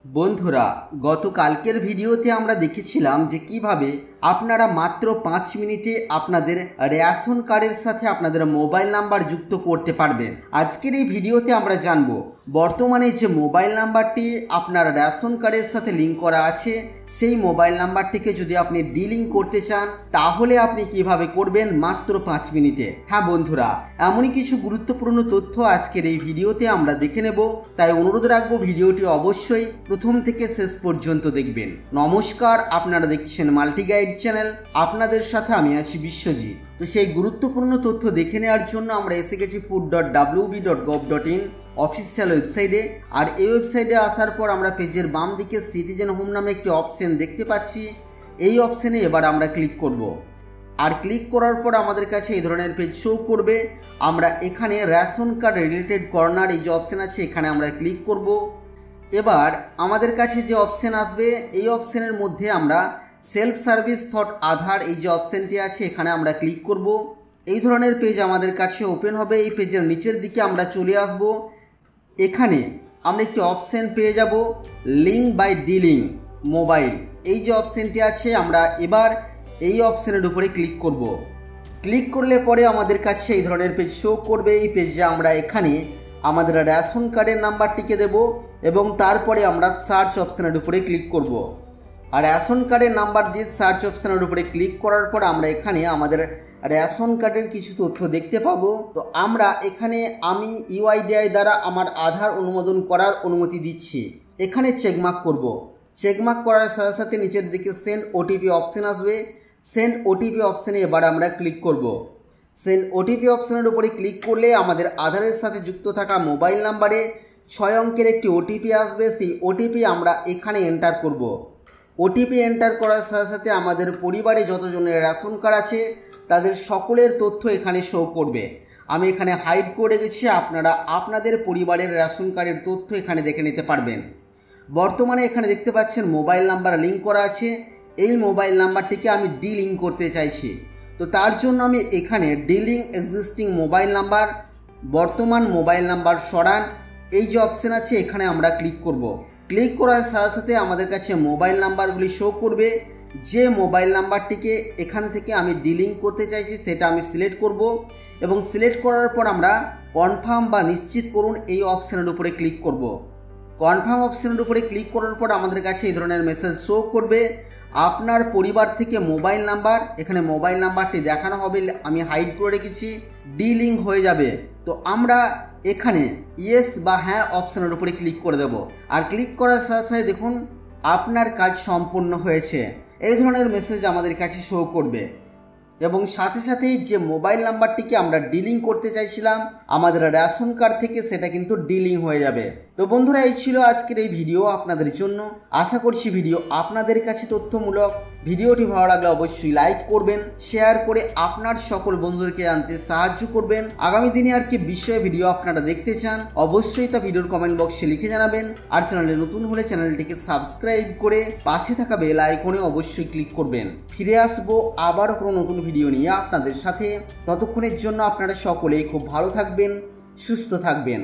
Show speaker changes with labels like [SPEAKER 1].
[SPEAKER 1] বন্ধুরা, গতকালকের ভিডিওতে আমরা দেখেছিলাম যে কিভাবে আপনারা মাত্র 5 মিনিটে আপনাদের রেশন কার্ডের সাথে আপনাদের মোবাইল নাম্বার যুক্ত করতে পারবেন। আজকের এই ভিডিওতে আমরা জানব বর্তমানে যে মোবাইল নাম্বারটি আপনার রেশন কার্ডের সাথে লিঙ্ক করা আছে সেই মোবাইল নাম্বারটিকে যদি আপনি ডিলিং করতে চান তাহলে আপনি কিভাবে করবেন মাত্র 5 মিনিটে। হ্যাঁ বন্ধুরা, এমনই কিছু গুরুত্বপূর্ণ তথ্য আজকের এই ভিডিওতে আমরা দেখে নেব, তাই অনুরোধ রাখবো ভিডিওটি অবশ্যই প্রথম থেকে শেষ পর্যন্ত দেখবেন। নমস্কার, আপনারা দেখছেন মাল্টি গাইড চ্যানেল, আপনাদের সাথে আমি আছি বিশ্বজিৎ। তো সেই গুরুত্বপূর্ণ তথ্য দেখে নেওয়ার জন্য আমরা এসে গেছি food.wb.gov.in অফিসিয়াল ওয়েবসাইটে। আর এই ওয়েবসাইটে আসার পর আমরা পেজের বাম দিকে সিটিজেন হোম নামে একটি অপশন দেখতে পাচ্ছি। এই অপশানে এবার আমরা ক্লিক করব। আর ক্লিক করার পর আমাদের কাছে এই ধরনের পেজ শো করবে। আমরা এখানে রেশন কার্ড রিলেটেড কর্নার এই যে অপশান আছে এখানে আমরা ক্লিক করব। এবার আমাদের কাছে যে অপশান আসবে এই অপশানের মধ্যে আমরা সেলফ সার্ভিস ফর আধার এই যে অপশানটি আছে এখানে আমরা ক্লিক করব। এই ধরনের পেজ আমাদের কাছে ওপেন হবে। এই পেজের নিচের দিকে আমরা চলে আসব। এখানে আমরা একটি অপশান পেয়ে যাব লিঙ্ক বাই ডিলিং মোবাইল, এই যে অপশানটি আছে আমরা এবার এই অপশানের উপরে ক্লিক করব। ক্লিক করলে পরে আমাদের কাছে এই ধরনের পেজ শো করবে। এই পেজে আমরা এখানে আমাদের রেশন কার্ডের নাম্বারটিকে দেব এবং তারপরে আমরা সার্চ অপশানের উপরে ক্লিক করব। আর রেশন কার্ডের নাম্বার দিয়ে সার্চ অপশানের উপরে ক্লিক করার পর আমরা এখানে আমাদের রেশন কার্ডের কিছু তথ্য দেখতে পাবো। তো আমরা এখানে আমি ইউআইডিআই দ্বারা আমার আধার অনুমোদন করার অনুমতি দিচ্ছি, এখানে চেকমার্ক করব। চেকমার্ক করার সাথে সাথে নিচের দিকে সেন্ড ওটিপি অপশান আসবে। সেন্ড ওটিপি অপশানে এবার আমরা ক্লিক করব। সেন্ড ওটিপি অপশানের উপরে ক্লিক করলে আমাদের আধারের সাথে যুক্ত থাকা মোবাইল নাম্বারে 6 অঙ্কের একটি ওটিপি আসবে। সেই ওটিপি আমরা এখানে এন্টার করব। ওটিপি এন্টার করার সাথে সাথে আমাদের পরিবারে যতজনের রেশন কার্ড আছে তাদের সকলের তথ্য এখানে শো করবে। আমি এখানে হাইড করে গেছি, আপনারা আপনাদের পরিবারের রেশন কার্ডের তথ্য এখানে দেখে নিতে পারবেন। বর্তমানে এখানে দেখতে পাচ্ছেন মোবাইল নাম্বার লিঙ্ক করা আছে। এই মোবাইল নাম্বারটিকে আমি ডিলিঙ্ক করতে চাইছি। তো তার জন্য আমি এখানে ডিলিং এক্সিস্টিং মোবাইল নাম্বার, বর্তমান মোবাইল নাম্বার সরান এই যে অপশান আছে এখানে আমরা ক্লিক করব। ক্লিক করার সাথে সাথে আমাদের কাছে মোবাইল নাম্বারগুলি শো করবে। যে মোবাইল নাম্বারটিকে এখান থেকে আমি ডিলিং করতে চাইছি সেটা আমি সিলেক্ট করব এবং সিলেক্ট করার পর আমরা কনফার্ম বা নিশ্চিত করুন এই অপশানের উপরে ক্লিক করব। কনফার্ম অপশানের উপরে ক্লিক করার পর আমাদের কাছে এই ধরনের মেসেজ শো করবে আপনার পরিবার থেকে মোবাইল নাম্বার, এখানে মোবাইল নাম্বারটি দেখানো হবে, আমি হাইড করে রেখেছি, ডিলিং হয়ে যাবে। তো আমরা এখানে ইয়েস বা হ্যাঁ অপশানের উপরে ক্লিক করে দেব। আর ক্লিক করার সাথে সাথে দেখুন আপনার কাজ সম্পূর্ণ হয়েছে, এই ধরনের মেসেজ আমাদের কাছে শো করবে। এবং সাথে সাথেই যে মোবাইল নাম্বারটিকে আমরা ডিলিং করতে চাইছিলাম আমাদের রেশন কার্ড থেকে সেটা কিন্তু ডিলিং হয়ে যাবে। তো বন্ধুরা, এই ছিল আজকের এই ভিডিও আপনাদের জন্য। আশা করছি ভিডিও আপনাদের কাছে তথ্যমূলক। ভিডিওটি ভালো লাগলে অবশ্যই লাইক করবেন, শেয়ার করে আপনার সকল বন্ধুদেরকে জানতে সাহায্য করবেন। আগামী দিনে আর কি বিষয়ে ভিডিও আপনারা দেখতে চান অবশ্যই তা ভিডিওর কমেন্ট বক্সে লিখে জানাবেন। আর চ্যানেলে নতুন হলে চ্যানেলটিকে সাবস্ক্রাইব করে পাশে থাকা বেল আইকনে অবশ্যই ক্লিক করবেন। ফিরে আসবো আবারও কোনো নতুন ভিডিও নিয়ে আপনাদের সাথে। ততক্ষণের জন্য আপনারা সকলেই খুব ভালো থাকবেন, সুস্থ থাকবেন।